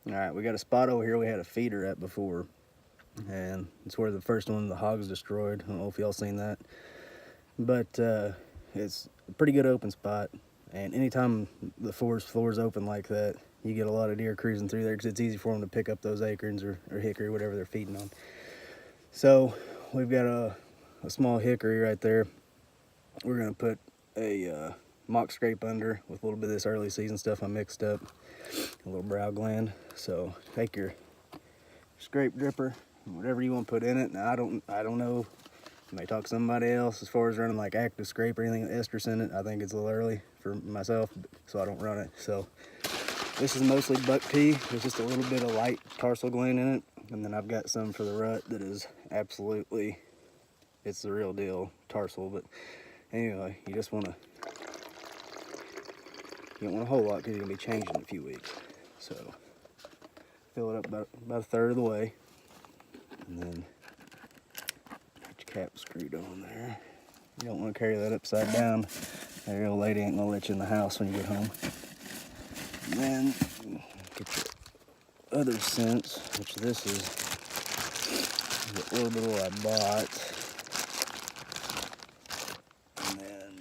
All right, we got a spot over here we had a feeder at before, and it's where the first one the hogs destroyed. I don't know if y'all seen that, but it's a pretty good open spot. And anytime the forest floor's open like that, you get a lot of deer cruising through there because it's easy for them to pick up those acorns or hickory, whatever they're feeding on. So we've got a small hickory right there. We're gonna put a mock scrape under with a little bit of this early season stuff I mixed up, a little brow gland. So take your scrape dripper, whatever you want to put in it. Now I don't know. I may talk to somebody else as far as running like active scrape or anything with estrus in it. I think it's a little early for myself, so I don't run it. So this is mostly buck pea. There's just a little bit of light tarsal gland in it, and then I've got some for the rut that is absolutely, it's the real deal tarsal. But anyway, you just want to, you don't want a whole lot because you're gonna be changing in a few weeks. So fill it up about a third of the way, and then get your cap screwed on there. You don't want to carry that upside down. That old lady ain't gonna let you in the house when you get home. And then get your other scents, which this is the orbital I bought. And then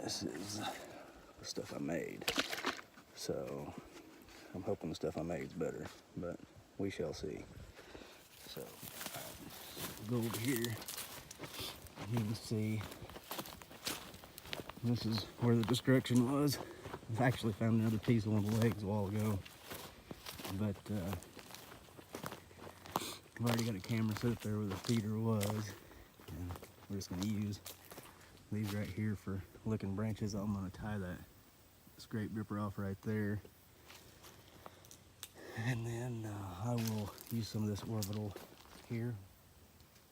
this is the stuff I made. So I'm hoping the stuff I made is better, but we shall see. So go over here. You can see this is where the destruction was. I've actually found another piece of one of the legs a while ago, but I've already got a camera set up there where the feeder was, and we're just gonna use these right here for licking branches. I'm gonna tie that scrape gripper off right there, and then I will use some of this orbital here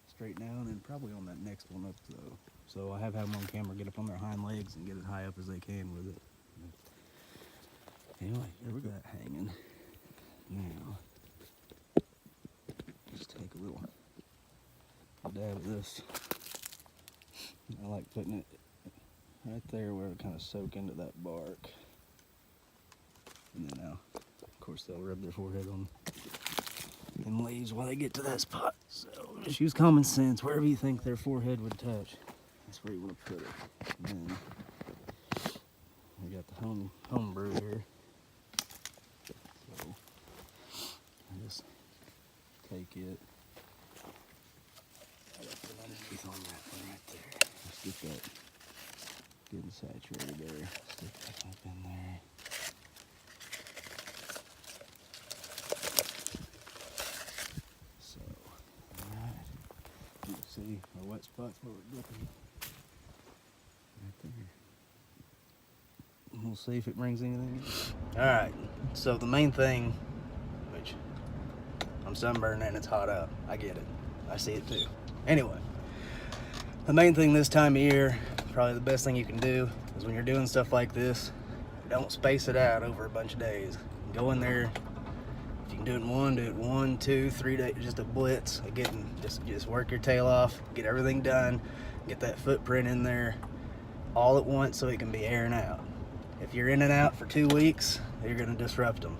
straight down, and probably on that next one up though. So I have had them on camera get up on their hind legs and get as high up as they can with it. Anyway, here we got it hanging. Now, just take a little dab of this. I like putting it right there where it kind of soak into that bark. And then now, of course, they'll rub their forehead on them leaves while they get to that spot. So just use common sense. Wherever you think their forehead would touch, that's where you want to put it. And then we got the home brew here. So I just take it right up and underneath on that one right there. Just get that good and saturated there. Stick that up in there. So, alright. You can see our wet spots where we're dripping. Right there. We'll see if it brings anything. Alright, so the main thing, which I'm sunburned and it's hot out. I get it. I see it too. Anyway, the main thing this time of year, probably the best thing you can do, is when you're doing stuff like this, don't space it out over a bunch of days. Go in there. If you can do it 1, 2, 3 days, just a blitz. Again, just work your tail off, get everything done, get that footprint in there all at once so it can be airing out. If you're in and out for 2 weeks, you're going to disrupt them.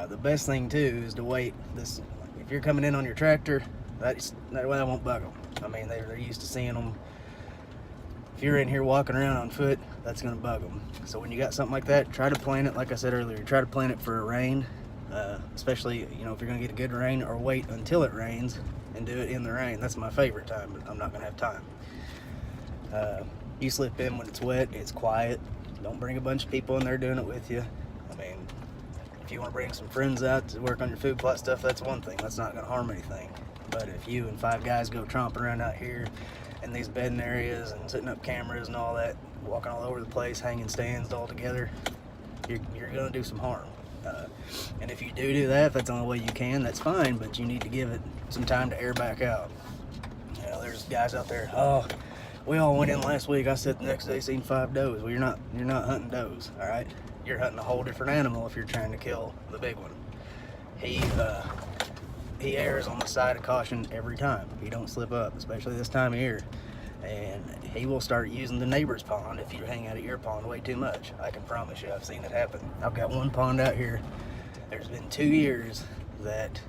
The best thing too is to wait. If you're coming in on your tractor, that way I won't bug them. I mean, they're used to seeing them. If you're in here walking around on foot, that's going to bug them. So when you got something like that, try to plan it, like I said earlier, try to plan it for a rain, especially if you're going to get a good rain, or wait until it rains and do it in the rain. That's my favorite time, but I'm not going to have time. You slip in when it's wet, it's quiet. Don't bring a bunch of people in there doing it with you. I mean, if you want to bring some friends out to work on your food plot stuff, that's one thing. That's not going to harm anything. But if you and 5 guys go tromping around out here in these bedding areas and setting up cameras and all that, walking all over the place, hanging stands all together, you're going to do some harm. And if you do that, if that's the only way you can, that's fine, but you need to give it some time to air back out. There's guys out there, oh, we all went in last week. I said the next day seen 5 does. Well, you're not hunting does, all right? You're hunting a whole different animal if you're trying to kill the big one. He errs on the side of caution every time. He don't slip up, especially this time of year. And he will start using the neighbor's pond if you hang out at your pond way too much. I can promise you, I've seen it happen. I've got one pond out here there's been 2 years that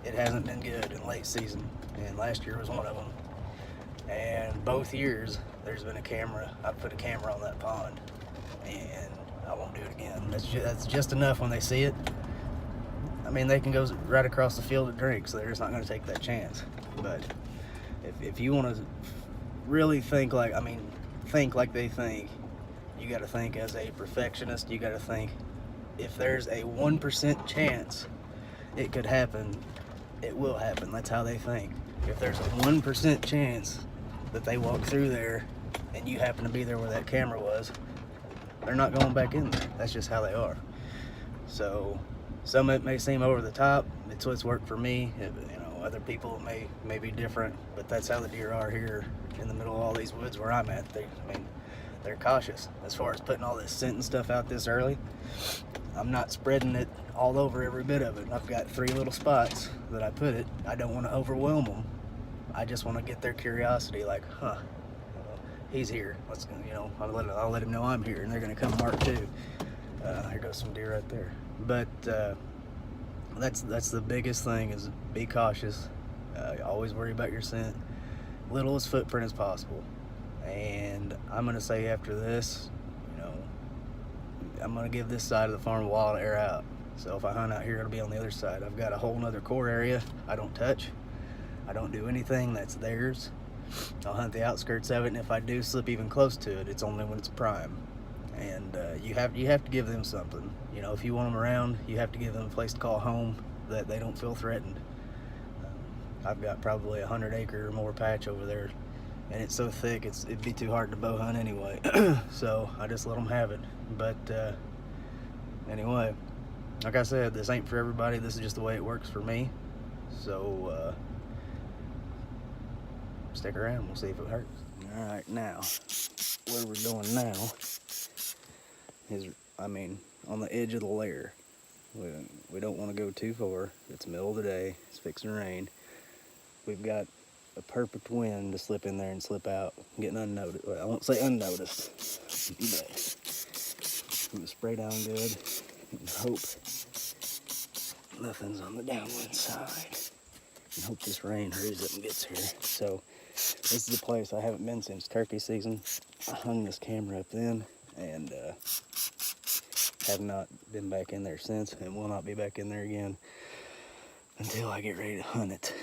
it hasn't been good in late season, and last year was one of them. And both years there's been a camera. I put a camera on that pond, and I won't do it again. That's just enough when they see it. I mean, they can go right across the field to drink, so they're just not going to take that chance. But if you want to really think like they think, you got to think as a perfectionist. You got to think, if there's a 1% chance it could happen, it will happen. That's how they think. If there's a 1% chance that they walk through there and you happen to be there where that camera was, they're not going back in there. That's just how they are. So some of it may seem over the top. It's what's worked for me. Other people may be different, but that's how the deer are here in the middle of all these woods where I'm at. They're cautious as far as putting all this scent and stuff out this early. I'm not spreading it all over every bit of it. I've got 3 little spots that I put it. I don't want to overwhelm them. I just want to get their curiosity, like, he's here. I'll let him know I'm here, and they're gonna come mark too. Here goes some deer right there. But that's the biggest thing, is be cautious. Always worry about your scent. Littlest footprint as possible. And I'm gonna say after this, I'm gonna give this side of the farm a while to air out. So if I hunt out here, it'll be on the other side. I've got a whole nother core area I don't touch. I don't do anything that's theirs. I'll hunt the outskirts of it, and if I do slip even close to it, it's only when it's prime. And you have to give them something. If you want them around, you have to give them a place to call home, that they don't feel threatened. I've got probably 100-acre or more patch over there, and it's so thick it'd be too hard to bow hunt anyway. So I just let them have it. But anyway, like I said, this ain't for everybody. This is just the way it works for me. So stick around, we'll see if it hurts. All right, now where we're going now is, on the edge of the lair. We don't want to go too far. It's the middle of the day. It's fixing to rain. We've got a perfect wind to slip in there and slip out, getting unnoticed. Well, I won't say unnoticed, but I'm gonna spray down good and hope nothing's on the downwind side, and hope this rain hurries up and gets here. So this is a place I haven't been since turkey season. I hung this camera up then, and have not been back in there since, and will not be back in there again until I get ready to hunt it.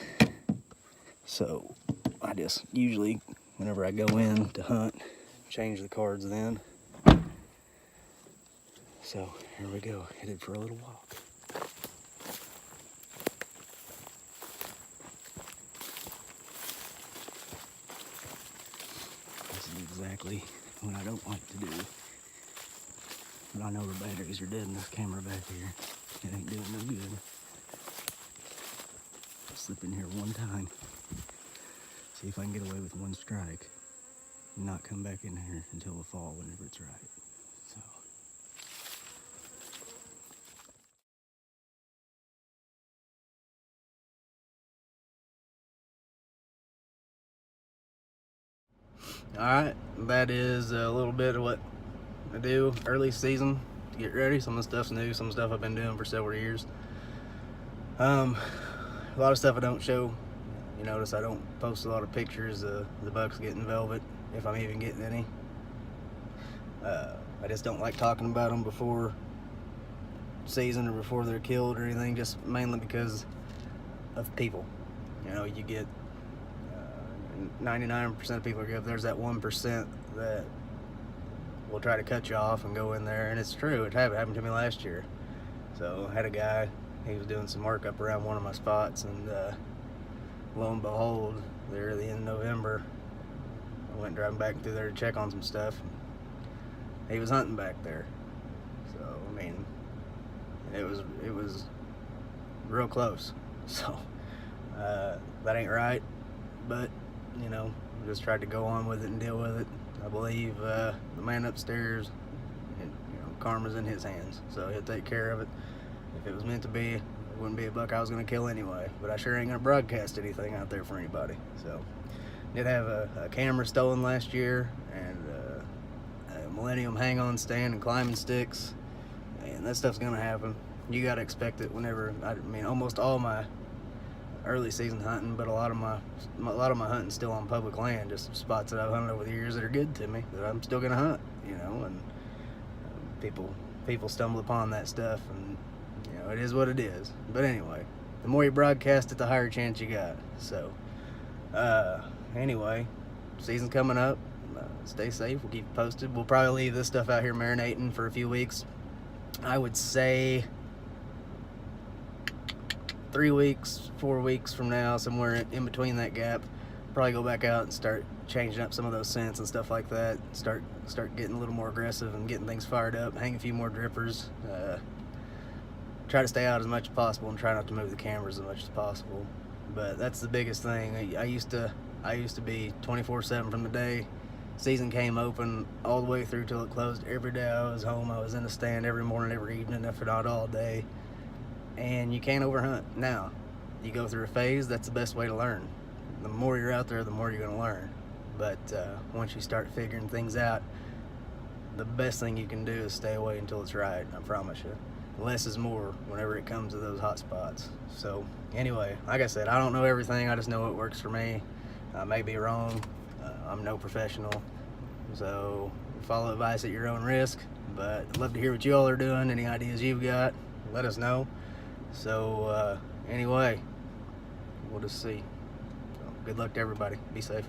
So I just usually, whenever I go in to hunt, change the cards then. So here we go, headed for a little walk. This is exactly what I don't like to do. But I know the batteries are dead in this camera back here. It ain't doing no good. I'll slip in here one time. See if I can get away with one strike. And not come back in here until the fall whenever it's right. So. Alright, that is a little bit of what I do early season to get ready. Some of the stuff's new, some stuff I've been doing for several years. A lot of stuff I don't show. You notice I don't post a lot of pictures of the bucks getting velvet, if I'm even getting any. I just don't like talking about them before season or before they're killed or anything, just mainly because of people. You get 99% of people are good. There's that 1% that will try to cut you off and go in there, and it's true. It happened to me last year. So I had a guy, he was doing some work up around one of my spots, and lo and behold, there at the end of November, I went driving back through there to check on some stuff. He was hunting back there. So it was real close. So that ain't right, but just tried to go on with it and deal with it. I believe the man upstairs, karma's in his hands, so he'll take care of it. If it was meant to be, it wouldn't be a buck I was going to kill anyway, but I sure ain't going to broadcast anything out there for anybody. So did have a camera stolen last year, and a Millennium hang-on stand and climbing sticks, and that stuff's going to happen. you got to expect it whenever. I mean, almost all my early season hunting, but a lot of my hunting's still on public land, just spots that I've hunted over the years that are good to me that I'm still gonna hunt, you know. And people stumble upon that stuff, and you know, it is what it is. But anyway, the more you broadcast it, the higher chance you got. So anyway, season's coming up. Stay safe. We'll keep you posted. We'll probably leave this stuff out here marinating for a few weeks. I would say 3 weeks, 4 weeks from now, somewhere in between that gap, probably go back out and start changing up some of those scents and stuff like that. Start getting a little more aggressive and getting things fired up. Hang a few more drippers. Try to stay out as much as possible and try not to move the cameras as much as possible. But that's the biggest thing. I used to be 24/7 from the day season came open all the way through till it closed. Every day I was home. I was in the stand every morning, every evening, if not all day. And you can't overhunt. Now, you go through a phase, that's the best way to learn. The more you're out there, the more you're going to learn. But once you start figuring things out, the best thing you can do is stay away until it's right, I promise you. Less is more whenever it comes to those hot spots. So anyway, like I said, I don't know everything. I just know what works for me. I may be wrong. I'm no professional. So follow advice at your own risk. But I'd love to hear what you all are doing. Any ideas you've got, let us know. So anyway, we'll just see. So, good luck to everybody. Be safe.